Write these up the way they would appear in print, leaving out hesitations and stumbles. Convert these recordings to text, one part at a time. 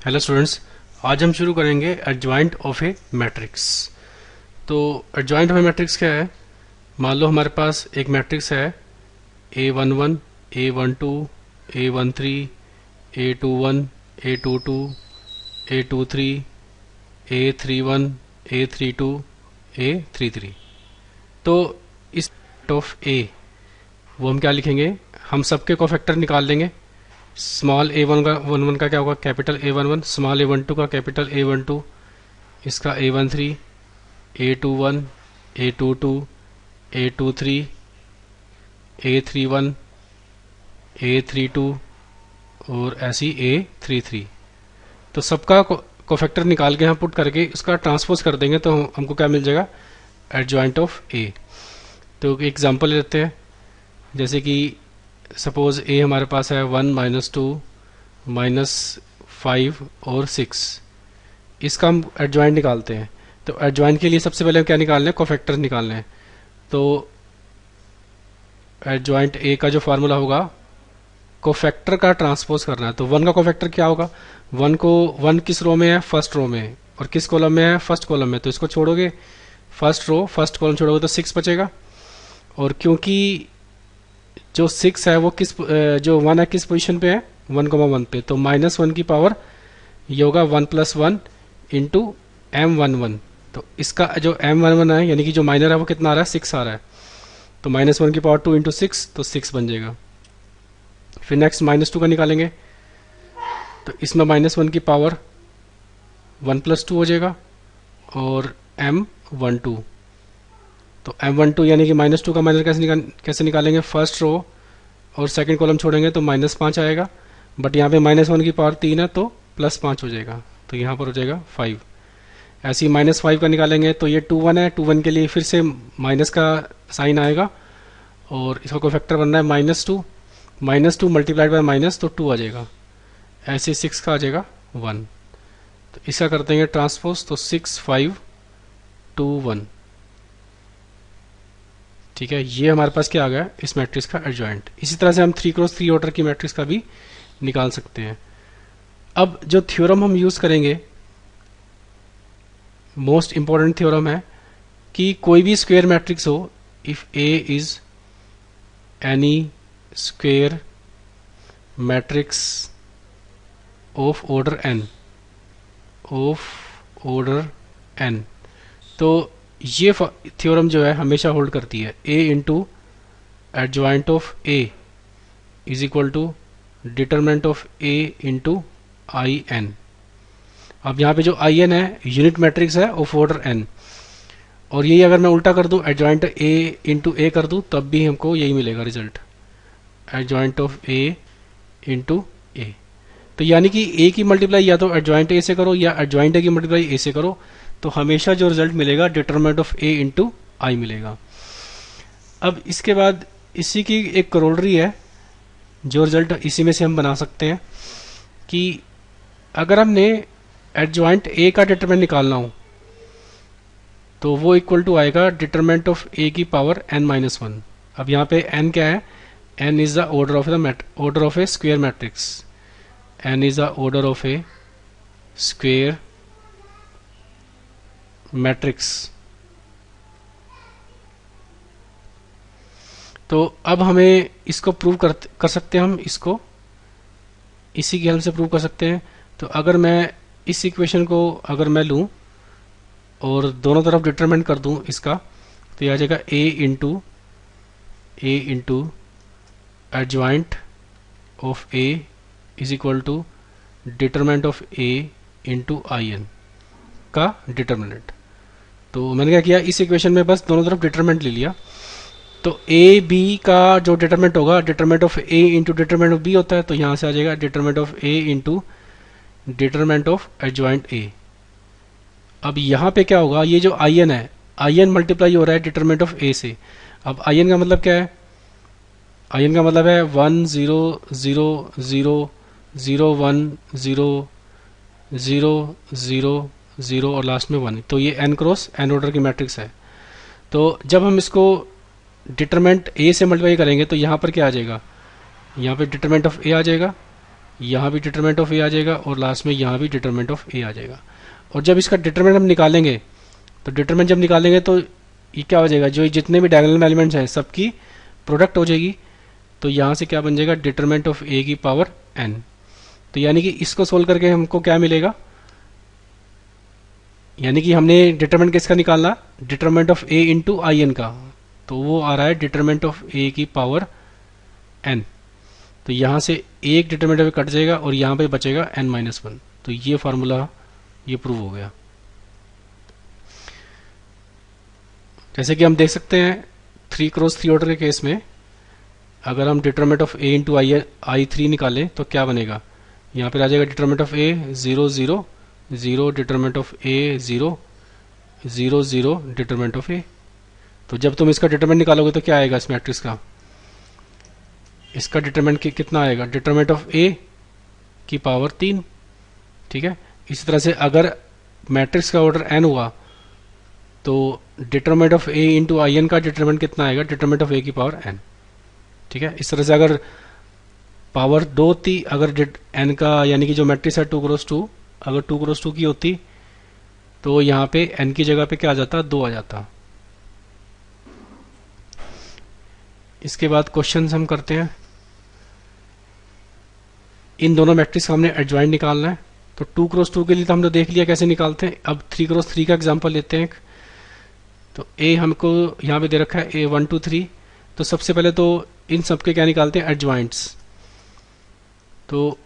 Hello students, आज हम शुरू करेंगे एडजॉइंट ऑफ ए मैट्रिक्स। तो एडजॉइंट ऑफ ए मैट्रिक्स क्या है? मान लो हमारे पास एक मैट्रिक्स है A11, A12, A13, A21, A22, A23, A31, A32, A33। तो इस ऑफ ए वो हम क्या लिखेंगे? हम सबके कोफैक्टर निकाल लेंगे। स्मॉल A11 का क्या होगा? Capital A11। स्मॉल A12 का कैपिटल A12। इसका A13, A21, A22, A23, A31, A32 और ऐसी A33। तो सबका कोफैक्टर निकाल के हम पुट करके उसका ट्रांसपोज कर देंगे तो हमको क्या मिल जाएगा? Adjoint of A. तो एक एग्जांपल लेते हैं, जैसे कि सपोज ए हमारे पास है 1, -2, -5 और 6। इसका हम एडजॉइंट निकालते हैं। तो एडजॉइंट के लिए सबसे पहले हम क्या निकालना है? कोफैक्टर निकालना है। तो एडजॉइंट ए का जो फार्मूला होगा, कोफैक्टर का ट्रांसपोज करना है। तो 1 का कोफैक्टर क्या होगा? 1 किस रो में है? फर्स्ट रो में। और किस कॉलम में है? फर्स्ट कॉलम में। तो इसको छोड़ोगे, फर्स्ट रो फर्स्ट कॉलम छोड़ोगे तो 6 बचेगा। और क्योंकि जो 6 है वो जो 1 है किस पोजीशन पे है? 1,1 पे। तो -1 की पावर ये होगा 1 + 1 इंटू M11। तो इसका जो M11 है यानी कि जो माइनर है वो कितना आ रहा है? 6 आ रहा है। तो -1 की पावर 2 इंटू 6, तो 6 बन जाएगा। फिर नेक्स्ट -2 का निकालेंगे। तो इसमें -1 की पावर 1 + 2 हो जाएगा और M12। तो M12 यानी कि -2 का माइनर कैसे निकालेंगे? फर्स्ट रो और सेकंड कॉलम छोड़ेंगे तो -5 आएगा। बट यहाँ पे -1 की पावर 3 है तो +5 हो जाएगा। तो यहाँ पर हो जाएगा 5। ऐसे ही -5 का निकालेंगे तो ये 2 1 है। 2 1 के लिए फिर से माइनस का साइन आएगा और इसका कोई फैक्टर बनना है -2। -2 मल्टीप्लाइड बाय माइनस तो 2 आ जाएगा। ऐसे 6 का आ जाएगा 1। तो इसका कर देंगे ट्रांसपोज, तो 6 5 2 1। ठीक है, ये हमारे पास क्या आ गया? इस मैट्रिक्स का एडजॉइंट। इसी तरह से हम 3 × 3 ऑर्डर की मैट्रिक्स का भी निकाल सकते हैं। अब जो थ्योरम हम यूज करेंगे, मोस्ट इंपॉर्टेंट थ्योरम है कि कोई भी स्क्वायर मैट्रिक्स हो, if A is N E square matrix of order n, तो ये थ्योरम जो है हमेशा होल्ड करती है। a into adjoint of a is equal to determinant of a into I N. अब यहाँ पे जो आई एन है यूनिट मैट्रिक्स है ऑफ ऑर्डर n, और यही अगर मैं उल्टा कर दूं, एडजॉइंट a इंटू ए कर दूं, तब भी हमको यही मिलेगा result, adjoint of a into A. तो यानी कि a की मल्टीप्लाई या तो एडजॉइंट a से करो या एडजॉइंट a की मल्टीप्लाई a से करो, तो हमेशा जो रिजल्ट मिलेगा डिटरमिनेंट ऑफ a इंटू आई मिलेगा। अब इसके बाद इसी की एक करोलरी है, जो रिजल्ट इसी में से हम बना सकते हैं कि अगर हमने एडजॉइंट a का डिटरमिनेंट निकालना हो तो वो इक्वल टू आएगा डिटरमिनेंट ऑफ a की पावर n-1। अब यहाँ पे n क्या है? n is the order of A square matrix. n is the order of A square matrix. तो अब हमें इसको प्रूव कर सकते हैं, हम इसको इसी की हेल्प से प्रूव कर सकते हैं। तो अगर मैं इस इक्वेशन को अगर मैं लूं और दोनों तरफ डिटरमिनेंट कर दूं इसका, तो यह आ जाएगा a into adjoint of a is equal to determinant of a into I N का डिटरमिनेंट। तो मैंने क्या किया, इस इक्वेशन में बस दोनों तरफ डिटरमिनेंट ले लिया। तो ए बी का जो डिटरमिनेंट होगा, determinant of A into determinant of B होता है, तो यहां से आ जाएगा determinant of A into determinant of adjoint A. अब यहाँ पे क्या होगा, ये जो आई एन है, आई एन मल्टीप्लाई हो रहा है डिटरमिनेंट ऑफ ए से। अब आई एन का मतलब क्या है? आई एन का मतलब है 1 0 0 0 0 1 0 0 0 0 और लास्ट में 1। तो ये n क्रॉस n ऑर्डर की मैट्रिक्स है। तो जब हम इसको डिटरमिनेंट a से मल्टीप्लाई करेंगे तो यहाँ पर क्या आ जाएगा? यहाँ पे डिटरमिनेंट ऑफ a आ जाएगा यहाँ भी डिटरमिनेंट ऑफ ए आ जाएगा और लास्ट में यहाँ भी डिटरमिनेंट ऑफ ए आ जाएगा। और जब इसका डिटरमिनेंट हम निकालेंगे तो डिटरमिनेंट जब निकालेंगे तो ये क्या हो जाएगा, जो जितने भी डायगोनल एलिमेंट्स हैं सबकी प्रोडक्ट हो जाएगी। तो यहाँ से क्या बन जाएगा, डिटरमिनेंट ऑफ ए की पावर n। तो यानी कि इसको सोल्व करके हमको क्या मिलेगा, यानी कि हमने डिटरमिनेंट किसका निकालना, determinant of A into I N का, तो वो आ रहा है डिटरमिनेंट ऑफ ए की पावर n। तो यहाँ से एक डिटरमिनेंट ऑफ ए कट जाएगा और यहाँ पे बचेगा n-1। तो ये फार्मूला ये प्रूव हो गया। जैसे कि हम देख सकते हैं 3x3 ऑर्डर के केस में अगर हम determinant of A into I three निकालें तो क्या बनेगा, यहाँ पर आ जाएगा determinant of A 0 0 0, determinant of A 0 0 0, determinant of A. तो जब तुम इसका डिटरमिनेंट निकालोगे तो क्या आएगा इस मैट्रिक्स का, इसका डिटरमिनेंट कितना आएगा, डिटरमिनेंट ऑफ ए की पावर 3। ठीक है, इसी तरह से अगर मैट्रिक्स का ऑर्डर n हुआ तो determinant of A into I N का डिटरमिनेंट कितना आएगा, डिटरमिनेंट ऑफ ए की पावर n। ठीक है, इस तरह से अगर पावर 2 थी, अगर n का यानी कि जो मैट्रिक्स है 2x2, अगर 2x2 की होती तो यहाँ पे n की जगह पे क्या आ जाता, 2 आ जाता। इसके बाद क्वेश्चन हम करते हैं, इन दोनों मैट्रिक्स का हमने एडजॉइंट निकालना है। तो 2x2 के लिए तो हमने देख लिया कैसे निकालते हैं। अब 3x3 का एग्जांपल लेते हैं। तो a हमको यहाँ पे दे रखा है a 1 2 3। तो सबसे पहले तो इन सब के क्या निकालते हैं, एडजॉइंट्स। तो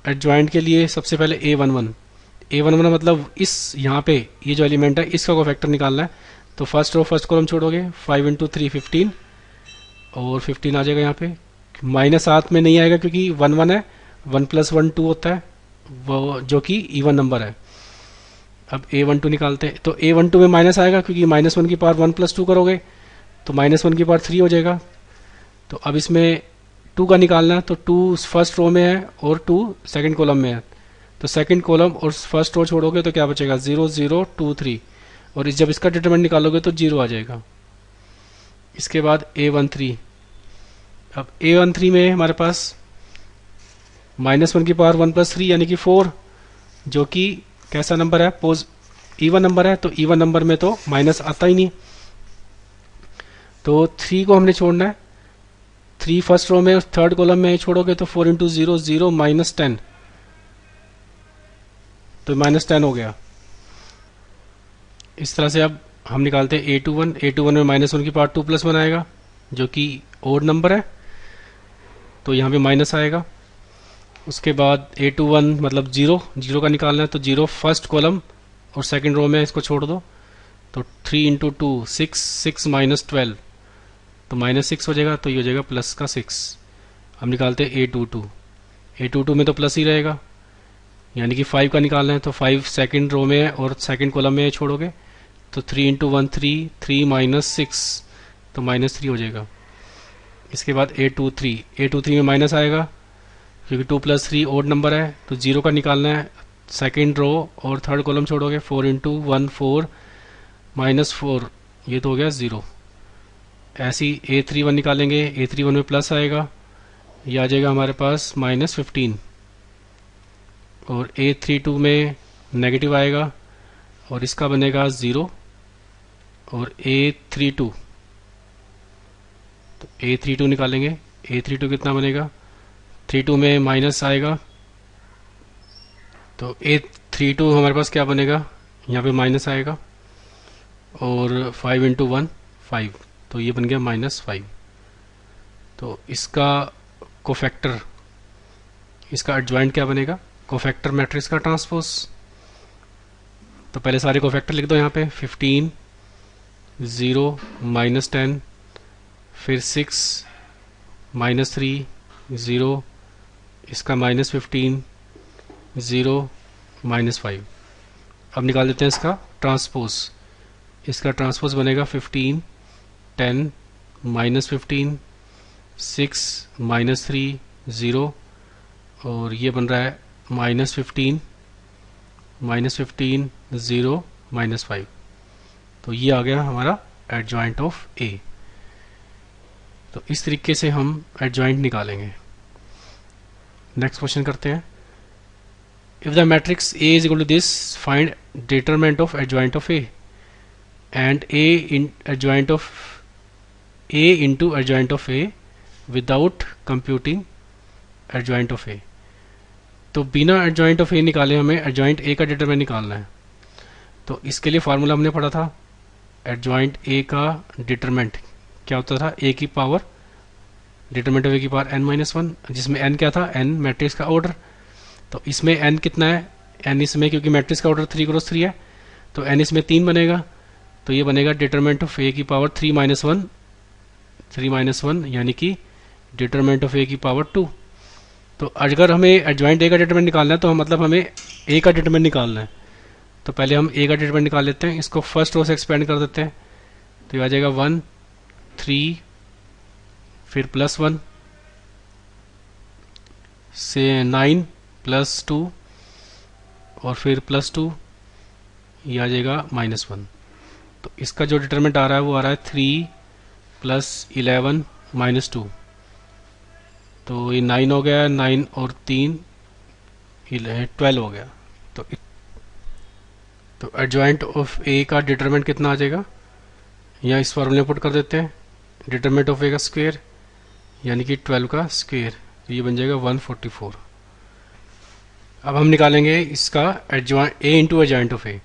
एडजॉइंट के लिए सबसे पहले a11 मतलब इस यहाँ पे ये जो एलिमेंट है इसका कोफैक्टर निकालना है। तो फर्स्ट रो फर्स्ट कॉलम छोड़ोगे, 5 × 3 15 और 15 आ जाएगा। यहाँ पे माइनस साथ में नहीं आएगा क्योंकि 1 1 है, 1 + 1 2 होता है, वो जो कि इवन नंबर है। अब a12 निकालते हैं। तो a12 में माइनस आएगा क्योंकि -1 की पावर 1 + 2 करोगे तो -1 की पावर 3 हो जाएगा। तो अब इसमें 2 का निकालना है। तो 2 फर्स्ट रो में है और 2 सेकंड कॉलम में है। तो सेकंड कॉलम और फर्स्ट रो छोड़ोगे तो क्या बचेगा, 0 0 2 3। और जब इसका डिटरमिनेंट निकालोगे तो 0 आ जाएगा। इसके बाद a13। अब a13 में हमारे पास -1 की पावर 1 + 3 यानी कि 4, जो कि कैसा नंबर है, इवन नंबर है। तो इवन नंबर में तो माइनस आता ही नहीं। तो 3 को हमने छोड़ना है। 3 फर्स्ट रो में और थर्ड कॉलम में छोड़ोगे तो 4 × 0 0 -10, तो -10 हो गया। इस तरह से अब हम निकालते हैं a21 में -1 की पावर 2 + 1 आएगा जो कि ओड नंबर है, तो यहाँ पे माइनस आएगा। उसके बाद a21 मतलब 0 का निकालना है। तो 0 फर्स्ट कॉलम और सेकंड रो में इसको छोड़ दो। तो 3 × 2 6 6 -12 तो -6 हो जाएगा। तो ये हो जाएगा प्लस का 6। हम निकालते हैं a22 में तो प्लस ही रहेगा, यानी कि 5 का निकालना है। तो 5 सेकंड रो में है और सेकंड कॉलम में छोड़ोगे तो 3 × 1 3 3 -6 तो -3 हो जाएगा। इसके बाद a23 में माइनस आएगा क्योंकि 2 + 3 ओड नंबर है। तो 0 का निकालना है। सेकंड रो और थर्ड कॉलम छोड़ोगे, 4 × 1 4 -4 ये तो हो गया 0। ऐसे ही a31 निकालेंगे। a31 में प्लस आएगा, ये आ जाएगा हमारे पास -15। और a32 में नेगेटिव आएगा और इसका बनेगा 0। और a32 तो a32 निकालेंगे। a32 कितना बनेगा, 32 में माइनस आएगा तो a32 हमारे पास क्या बनेगा, यहाँ पे माइनस आएगा। और 5 × 1 5 तो ये बन गया -5। तो इसका कोफैक्टर, इसका एडजॉइंट क्या बनेगा, कोफैक्टर मैट्रिक्स का ट्रांसपोज। तो पहले सारे कोफैक्टर लिख दो यहाँ पे, 15 0 -10 फिर 6 -3 0 इसका -15 0 -5। अब निकाल देते हैं इसका ट्रांसपोज। इसका ट्रांसपोज बनेगा 15 10 -15 6 -3 0 और ये बन रहा है -15 0 -5। तो ये आ गया हमारा एडजॉइंट ऑफ ए। तो इस तरीके से हम एडजॉइंट निकालेंगे। नेक्स्ट क्वेश्चन करते हैं। If the matrix A is equal to this, find determinant of adjoint of A and A in adjoint of A into adjoint of A without computing adjoint of A. तो बिना adjoint of ए निकाले हमें adjoint A का determinant निकालना है। तो इसके लिए फार्मूला हमने पढ़ा था, एडजॉइंट ए का डिटरमिनेंट क्या होता था, ए की पावर डिटरमिनेंट ऑफ ए की पावर n माइनस वन, जिसमें n क्या था, n मैट्रिक्स का ऑर्डर। तो इसमें n कितना है, n इसमें क्योंकि मैट्रिक्स का ऑर्डर 3 क्रॉस 3 है तो n इसमें 3 बनेगा। तो ये बनेगा डिटरमिनेंट ऑफ ए की पावर 3 माइनस वन यानी कि डिटरमिनेंट ऑफ ए की पावर 2। तो अगर हमें एडजॉइंट ए का डिटरमिनेंट निकालना है तो मतलब हमें ए का डिटरमिनेंट निकालना है। तो पहले हम ए का डिटरमिनेंट निकाल लेते हैं, इसको फर्स्ट रो से एक्सपेंड कर देते हैं। तो ये आ जाएगा 1 3 फिर +1 से 9 +2 और फिर +2, ये आ जाएगा -1। तो इसका जो डिटरमिनेंट आ रहा है वो आ रहा है 3 + 11 -2। तो ये 9 हो गया, 9 और 3 12 हो गया। तो एडजॉइंट ऑफ ए का डिटरमिनेंट कितना आ जाएगा, या इस फॉर्मूले में पुट कर देते हैं, डिटरमिनेंट ऑफ ए का स्क्वायर यानी कि 12 का स्क्वायर, तो ये बन जाएगा 144। अब हम निकालेंगे इसका adjoint A into adjoint of A.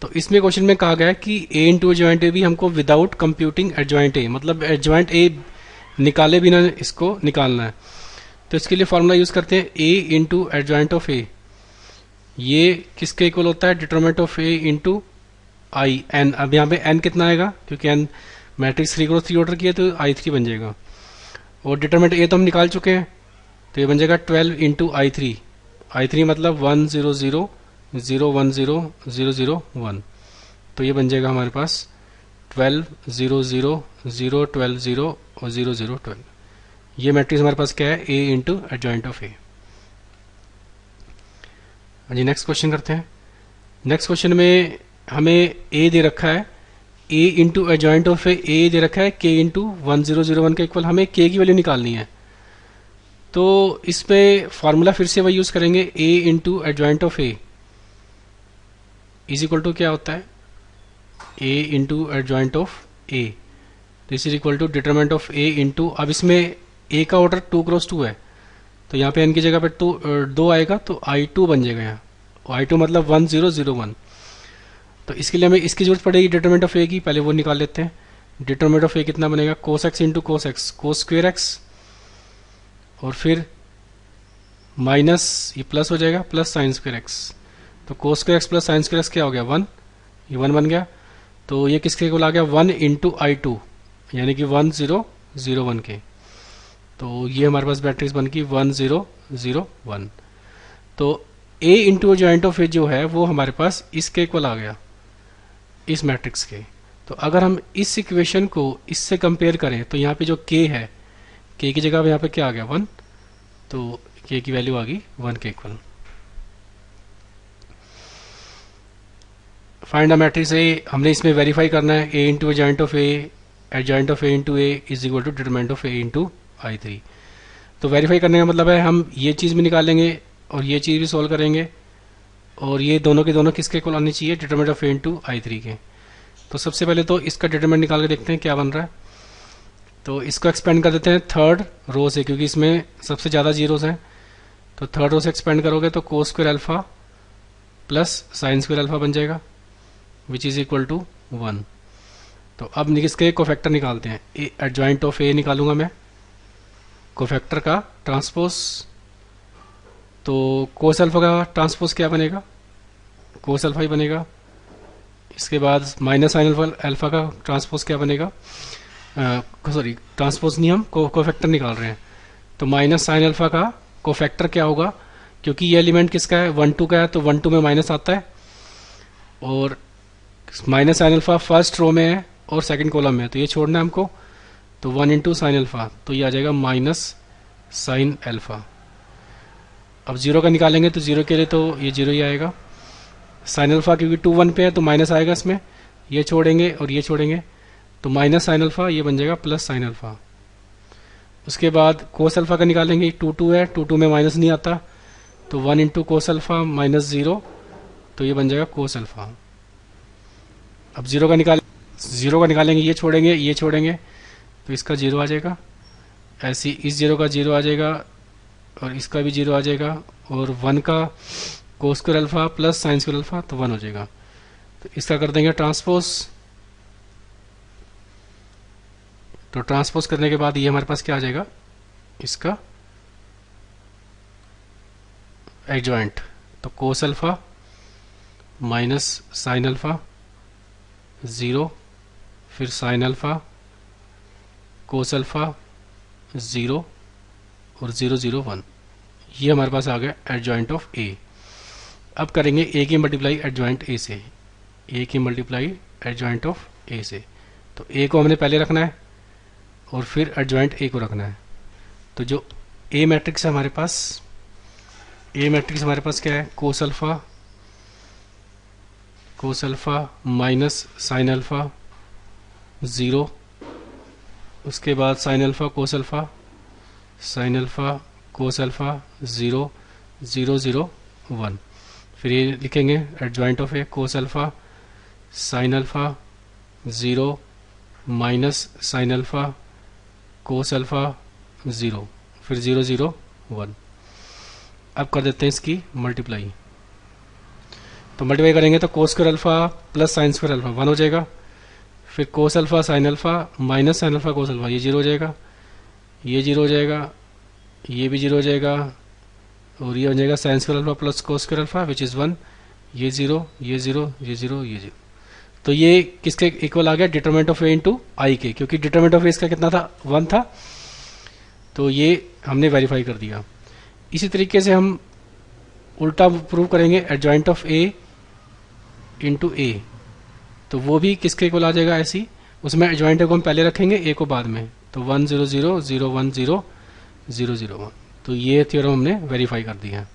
तो इसमें क्वेश्चन में कहा गया है कि ए इंटू एडजॉइंट ए भी हमको विदाउट कंप्यूटिंग एडजॉइंट ए, मतलब एडजॉइंट ए निकाले बिना इसको निकालना है। तो इसके लिए फॉर्मूला यूज करते हैं A into adjoint of A. ये किसके इक्वल होता है, determinant of A into I N. अब यहाँ पे एन कितना आएगा, क्योंकि एन मैट्रिक्स 3 क्रॉस 3 ऑर्डर किया तो I3 बन जाएगा। और डिटरमिनेंट ए तो हम निकाल चुके हैं, तो ये बन जाएगा 12 इंटू I3 मतलब 1 0 0 0 1 0 0 0 1। तो ये बन जाएगा हमारे पास 12 0 0 0 12 0 और 0 0 12। ये मैट्रिक्स हमारे पास क्या है, A into adjoint of A. जी नेक्स्ट क्वेश्चन करते हैं। नेक्स्ट क्वेश्चन में हमें ए दे रखा है, ए इंटू एडजॉइंट ऑफ ए दे रखा है के इंटू 1001 के इक्वल, हमें के की वैल्यू निकालनी है। तो इसमें फॉर्मूला फिर से वही यूज करेंगे, A into adjoint of A is equal to क्या होता है, A into adjoint of A, this is equal to determinant of A into, अब इसमें ए का ऑर्डर 2 क्रॉस 2 है तो यहाँ पे एन की जगह पे 2 आएगा तो I2 बन जाएगा यहाँ, I2 मतलब 1 0 0 1। तो इसके लिए हमें इसकी जरूरत पड़ेगी डिटरमिनेंट ऑफ ए की, पहले वो निकाल लेते हैं। डिटरमिनेंट ऑफ ए कितना बनेगा, cos x into cos x, कोस स्क्वेयर एक्स और फिर माइनस ये प्लस हो जाएगा प्लस साइन स्क्वेयर एक्स। तो cos square x plus sine square x क्या हो गया 1, ये 1 बन गया। तो ये किसके इक्वल आ गया 1 इंटू I2 यानी कि 1 0 0 1 के। तो ये हमारे पास मैट्रिक्स बन गई 1 0 0 1। तो ए इंटू एडजॉइंट ऑफ ए जो है वो हमारे पास इसके इक्वल आ गया, इस मैट्रिक्स के। तो अगर हम इस इक्वेशन को इससे कंपेयर करें तो यहाँ पे जो k है, k की जगह यहाँ पे क्या आ गया 1, तो k की वैल्यू आ गई 1 के equal. Find the matrix A, हमने इसमें वेरीफाई करना है A into adjoint of A into A is equal to determinant of A into I3। तो वेरीफाई करने का मतलब है हम ये चीज़ भी निकालेंगे और ये चीज़ भी सॉल्व करेंगे, और ये दोनों के दोनों किसके इक्वल आने चाहिए, determinant of A into I3 के। तो सबसे पहले तो इसका डिटरमिनेंट निकाल के देखते हैं क्या बन रहा है। तो इसको एक्सपेंड कर देते हैं थर्ड रो से, क्योंकि इसमें सबसे ज़्यादा जीरोस हैं। तो थर्ड रो से एक्सपेंड करोगे तो cos square alpha plus sine square alpha बन जाएगा विच इज इक्वल टू 1। तो अब इसके कोफैक्टर निकालते हैं, एडजॉइंट ऑफ ए निकालूंगा मैं, कोफैक्टर का ट्रांसपोज। तो कोस अल्फा का ट्रांसपोज क्या बनेगा, कोस अल्फा ही बनेगा। इसके बाद माइनस साइन अल्फा का ट्रांसपोज क्या बनेगा, सॉरी ट्रांसपोज नहीं, हम कोफैक्टर निकाल रहे हैं। तो माइनस साइन अल्फा का कोफैक्टर क्या होगा, क्योंकि ये एलिमेंट किसका है 1 2 का है तो 1 2 में माइनस आता है, और minus sine alpha first row में है और सेकंड कॉलम में है तो ये छोड़ना है हमको। तो 1 इंटू साइन अल्फा, तो ये आ जाएगा माइनस साइन अल्फा। अब जीरो का निकालेंगे तो जीरो के लिए तो ये जीरो ही आएगा। साइन अल्फा क्योंकि 2 1 पे है तो माइनस आएगा इसमें, ये छोड़ेंगे और ये छोड़ेंगे तो माइनस साइन अल्फा, ये बन जाएगा प्लस साइन अल्फा। उसके बाद कोस अल्फा का निकालेंगे, 2 है, 2 में माइनस नहीं आता, तो 1 इंटू कोस अल्फा माइनस 0, तो ये बन जाएगा कोस अल्फा। अब 0 का निकालेंगे, ये छोड़ेंगे, तो इसका 0 आ जाएगा। ऐसे इस 0 का 0 आ जाएगा और इसका भी 0 आ जाएगा, और 1 का cos square alpha plus sine square alpha, तो 1 हो जाएगा। तो इसका कर देंगे ट्रांसपोज। तो ट्रांसपोज करने के बाद ये हमारे पास क्या आ जाएगा, इसका एडजॉइंट। तो cos alpha minus sine alpha 0, फिर साइन अल्फा, कोस अल्फा 0 और 0 0 1, ये हमारे पास आ गया एडजॉइंट ऑफ ए। अब करेंगे ए की मल्टीप्लाई एडजॉइंट ए से, ए की मल्टीप्लाई एडजॉइंट ऑफ ए से। तो ए को हमने पहले रखना है और फिर एडजॉइंट ए को रखना है। तो जो ए मैट्रिक्स है हमारे पास, ए मैट्रिक्स हमारे पास क्या है, cos alpha minus sine alpha 0, उसके बाद sine alpha cos alpha, sine alpha cos alpha 0 0 0 1। फिर ये लिखेंगे adjoint of A, cos alpha sine alpha 0 minus sine alpha cos alpha 0, फिर 0 0 1। अब कर देते हैं इसकी मल्टीप्लाई। तो मल्टीप्लाई करेंगे तो cos square alpha plus sine square alpha 1 हो जाएगा, फिर cos alpha sine alpha minus sine alpha cos alpha, ये 0 हो जाएगा, ये 0 हो जाएगा, ये भी 0 हो जाएगा, और ये हो जाएगा sine square alpha plus cos square alpha which is 1, ये 0 ये 0 ये 0 ये 0। तो ये किसके इक्वल आ गया, डिटरमिनेंट ऑफ ए इंटू आई के, क्योंकि डिटरमिनेंट ऑफ ए इसका कितना था, 1 था। तो ये हमने वेरीफाई कर दिया। इसी तरीके से हम उल्टा प्रूव करेंगे adjoint of A into A, तो वो भी किसके इक्वल आ जाएगा ऐसी, उसमें एडजॉइंट को हम पहले रखेंगे, ए को बाद में। तो 1 0 0 0 1 0 0 0 1। तो ये थ्योरम हमने वेरीफाई कर दिया है।